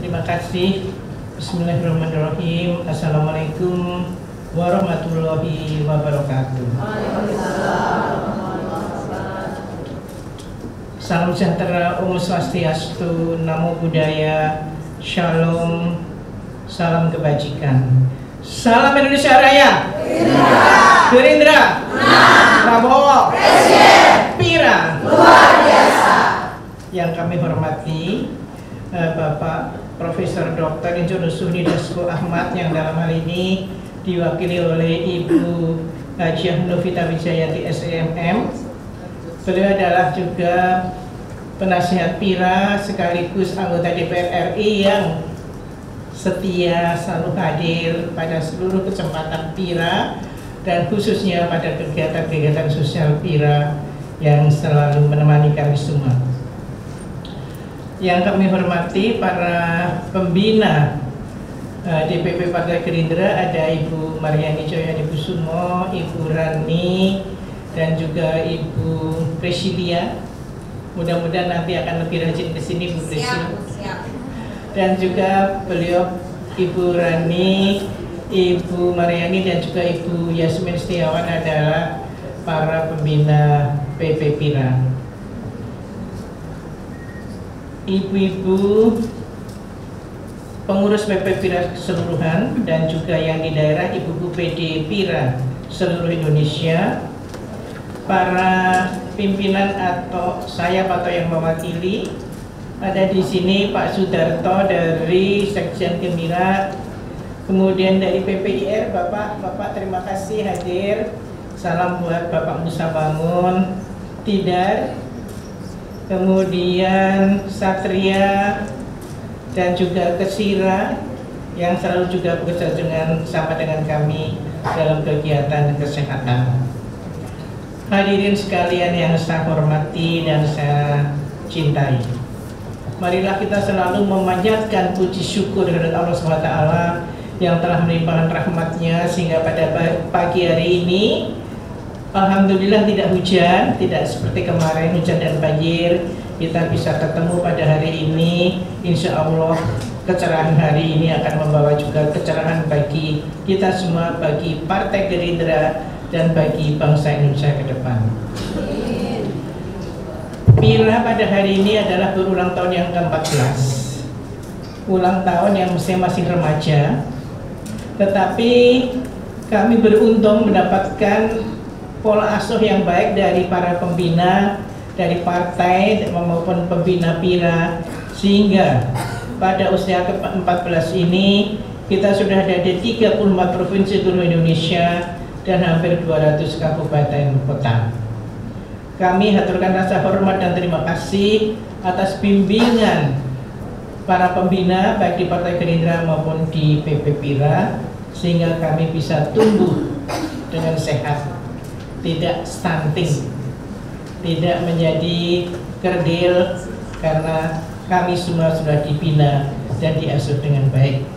Terima kasih. Bismillahirrahmanirrahim. Assalamualaikum warahmatullahi wabarakatuh. Salam sejahtera, Om Swastiastu, Namo Buddhaya, Shalom, salam kebajikan. Salam Indonesia Raya. Gerindra. Prabowo. Pira. Luar biasa. Yang kami hormati Bapak Profesor Dr. Insinyur Suni Dasko Ahmad, yang dalam hal ini diwakili oleh Ibu Hajiah Novita Wijayanti SEMM. Beliau adalah juga penasihat Pira sekaligus anggota DPR RI yang setia selalu hadir pada seluruh kesempatan Pira dan khususnya pada kegiatan-kegiatan sosial Pira yang selalu menemani kami semua. Yang kami hormati para pembina DPP Partai Gerindra, ada Ibu Mariani Joyanipusumo, Ibu Rani, dan juga Ibu Presilia. Mudah-mudahan nanti akan lebih rajin ke sini, Bu Presilia. Dan juga beliau Ibu Rani, Ibu Mariani, dan juga Ibu Yasmin Setiawan adalah para pembina PP Pira. Ibu-ibu pengurus PP Pira keseluruhan dan juga yang di daerah, ibu-ibu PD Pira seluruh Indonesia, para pimpinan atau saya atau yang mewakili, ada di sini Pak Sudarto dari Sekjen Gembira, kemudian dari PPIR Bapak terima kasih hadir. Salam buat Bapak Musa Bangun, Tidar, kemudian Satria, dan juga Kesira yang selalu juga bekerja sama dengan kami dalam kegiatan kesehatan. Hadirin sekalian yang saya hormati dan saya cintai, marilah kita selalu memanjatkan puji syukur kepada Allah SWT yang telah melimpahkan rahmatnya sehingga pada pagi hari ini alhamdulillah tidak hujan, tidak seperti kemarin hujan dan banjir. Kita bisa ketemu pada hari ini. Insya Allah kecerahan hari ini akan membawa juga kecerahan bagi kita semua, bagi Partai Gerindra dan bagi bangsa Indonesia ke depan. Pira pada hari ini adalah berulang tahun yang ke-14, ulang tahun yang masih remaja, tetapi kami beruntung mendapatkan pola asuh yang baik dari para pembina dari partai maupun pembina Pira, sehingga pada usia ke-14 ini kita sudah ada di 34 provinsi seluruh Indonesia dan hampir 200 kabupaten kota. Kami haturkan rasa hormat dan terima kasih atas bimbingan para pembina baik di Partai Gerindra maupun di PP Pira, sehingga kami bisa tumbuh dengan sehat, tidak stunting, tidak menjadi kerdil, karena kami semua sudah dibina dan diasuh dengan baik.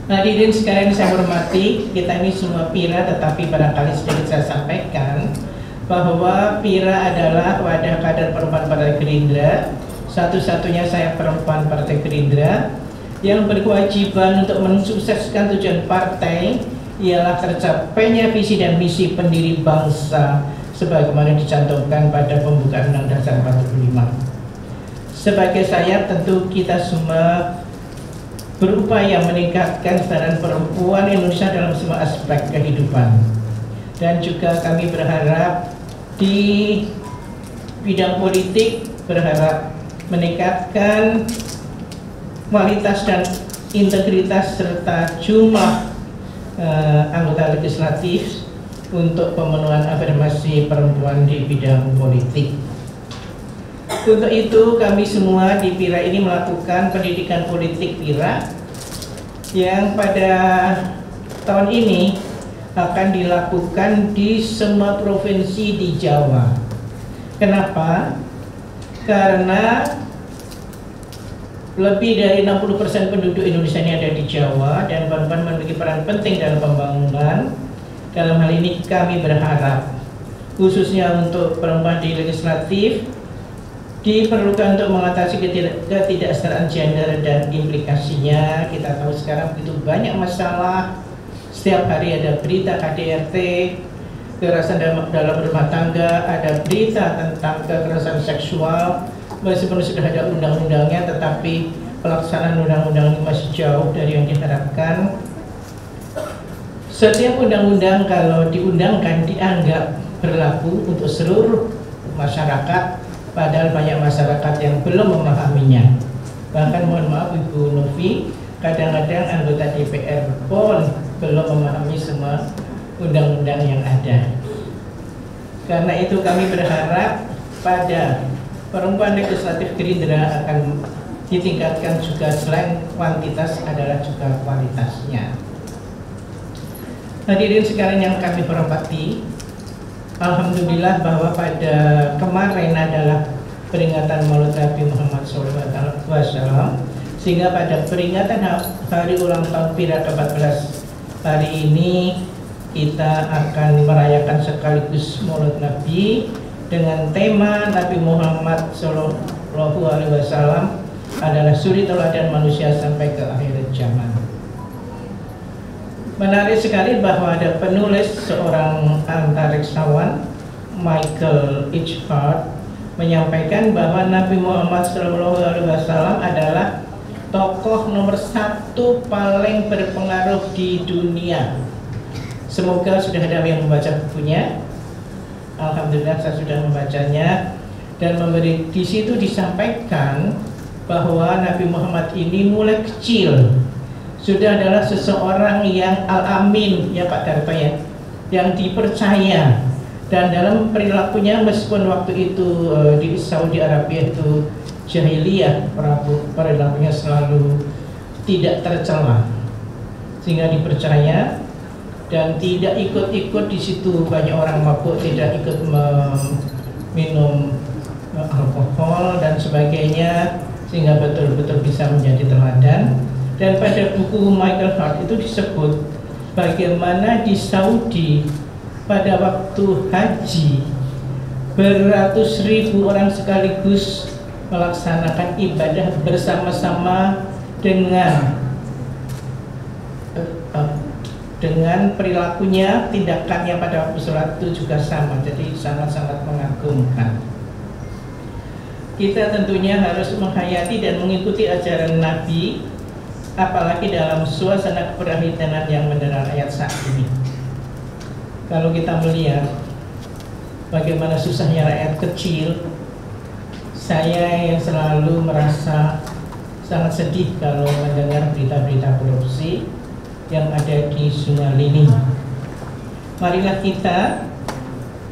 Hadirin sekalian saya hormati, kita ini semua Pira, tetapi barangkali sedikit saya sampaikan bahwa Pira adalah wadah kader perempuan Partai Gerindra, satu-satunya saya perempuan Partai Gerindra yang berkewajiban untuk mensukseskan tujuan partai ialah tercapainya visi dan misi pendiri bangsa sebagaimana dicantumkan pada pembukaan Undang-Undang Dasar 45. Sebagai saya, tentu kita semua berupaya meningkatkan kesadaran perempuan Indonesia dalam semua aspek kehidupan, dan juga kami berharap di bidang politik berharap meningkatkan kualitas dan integritas serta jumlah anggota legislatif untuk pemenuhan afirmasi perempuan di bidang politik. Untuk itu kami semua di Pira ini melakukan pendidikan politik Pira yang pada tahun ini akan dilakukan di semua provinsi di Jawa. Kenapa? Karena lebih dari 60% penduduk Indonesia ini ada di Jawa dan perempuan memiliki peran penting dalam pembangunan. Dalam hal ini kami berharap khususnya untuk perempuan di legislatif diperlukan untuk mengatasi ketidaksetaraan gender dan implikasinya. Kita tahu sekarang begitu banyak masalah, setiap hari ada berita KDRT, kekerasan dalam rumah tangga, ada berita tentang kekerasan seksual. Meskipun sudah ada undang-undangnya, tetapi pelaksanaan undang-undang ini masih jauh dari yang diharapkan. Setiap undang-undang kalau diundangkan dianggap berlaku untuk seluruh masyarakat, padahal banyak masyarakat yang belum memahaminya. Bahkan mohon maaf Ibu Novi, kadang-kadang anggota DPR pun belum memahami semua undang-undang yang ada. Karena itu kami berharap pada perempuan legislatif Gerindra akan ditingkatkan juga, selain kuantitas adalah juga kualitasnya. Hadirin sekalian yang kami hormati, alhamdulillah bahwa pada kemarin adalah peringatan Maulid Nabi Muhammad SAW, sehingga pada peringatan hari ulang tahun PIRA ke-14 hari ini kita akan merayakan sekaligus Maulid Nabi dengan tema Nabi Muhammad SAW adalah suri teladan manusia sampai ke akhir zaman. Menarik sekali bahwa ada penulis, seorang antariksawan, Michael H. Hart, menyampaikan bahwa Nabi Muhammad SAW adalah tokoh nomor 1 paling berpengaruh di dunia. Semoga sudah ada yang membaca bukunya. Alhamdulillah saya sudah membacanya, dan di situ disampaikan bahwa Nabi Muhammad ini mulai kecil sudah adalah seseorang yang al-amin, ya Pak Darto ya, yang dipercaya, dan dalam perilakunya meskipun waktu itu di Saudi Arabia itu jahiliyah, perilakunya selalu tidak tercela, sehingga dipercaya dan tidak ikut-ikut di situ. Banyak orang mabuk tidak ikut minum alkohol dan sebagainya, sehingga betul-betul bisa menjadi teladan. Dan pada buku Michael Hart itu disebut bagaimana di Saudi pada waktu haji beratus ribu orang sekaligus melaksanakan ibadah bersama-sama dengan perilakunya, tindakannya pada waktu sholat itu juga sama. Jadi sangat-sangat mengagumkan. Kita tentunya harus menghayati dan mengikuti ajaran Nabi, apalagi dalam suasana keprihatinan yang mendengar ayat saat ini. Kalau kita melihat bagaimana susahnya rakyat kecil, saya yang selalu merasa sangat sedih kalau mendengar berita-berita korupsi yang ada di Sungai Lini. Marilah kita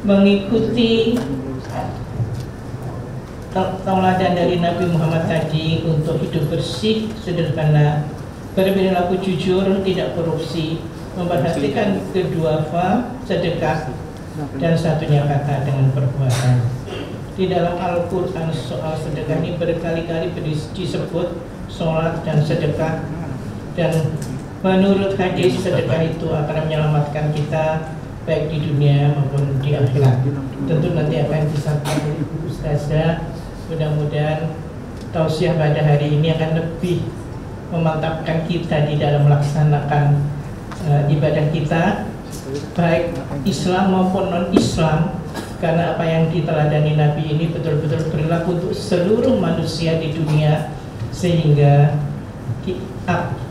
mengikuti tauladan dari Nabi Muhammad tadi untuk hidup bersih, sederhana, berperilaku jujur, tidak korupsi, memperhatikan kedua fa, sedekah, dan satunya kata dengan perbuatan. Di dalam Al-Quran soal sedekah ini berkali-kali disebut sholat dan sedekah, dan menurut hadis sedekah itu akan menyelamatkan kita baik di dunia maupun di akhirat. Tentu nanti akan disampaikan oleh Ibu Ustazah. Mudah-mudahan tausiah pada hari ini akan lebih memantapkan kita di dalam melaksanakan ibadah kita, baik Islam maupun non-Islam, karena apa yang diteladani Nabi ini betul-betul berlaku untuk seluruh manusia di dunia, sehingga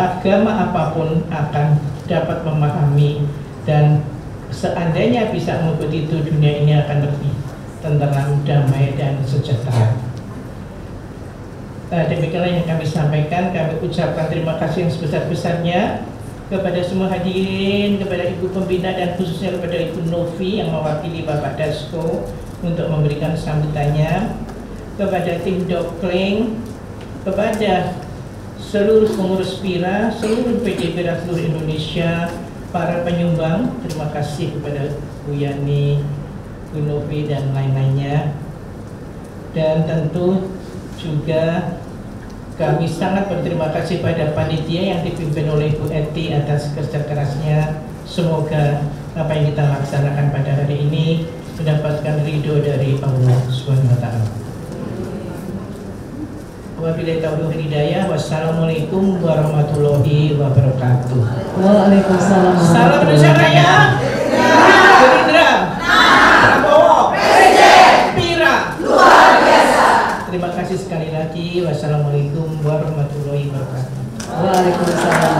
agama apapun akan dapat memahami, dan seandainya bisa mengikuti itu, dunia ini akan lebih tenteram, damai, dan sejahtera. Demikianlah yang kami sampaikan. Kami ucapkan terima kasih yang sebesar-besarnya kepada semua hadirin, kepada Ibu Pembina, dan khususnya kepada Ibu Novi yang mewakili Bapak Dasko untuk memberikan sambutannya, kepada tim Dokling, kepada seluruh pengurus PIRA, seluruh PD PIRA seluruh Indonesia, para penyumbang. Terima kasih kepada Bu Yani, Bu Novi, dan lain-lainnya. Dan tentu juga kami sangat berterima kasih pada panitia yang dipimpin oleh Bu Eti atas kerja kerasnya. Semoga apa yang kita laksanakan pada hari ini mendapatkan ridho dari Allah SWT. Wabillahi taufiq wal hidayah. Wassalamualaikum warahmatullahi wabarakatuh. Waalaikumsalam. Salam Indonesia Raya. Gerindra. Prabowo. Pira. Luar biasa. Terima kasih sekali lagi. Wassalamualaikum warahmatullahi wabarakatuh. Waalaikumsalam.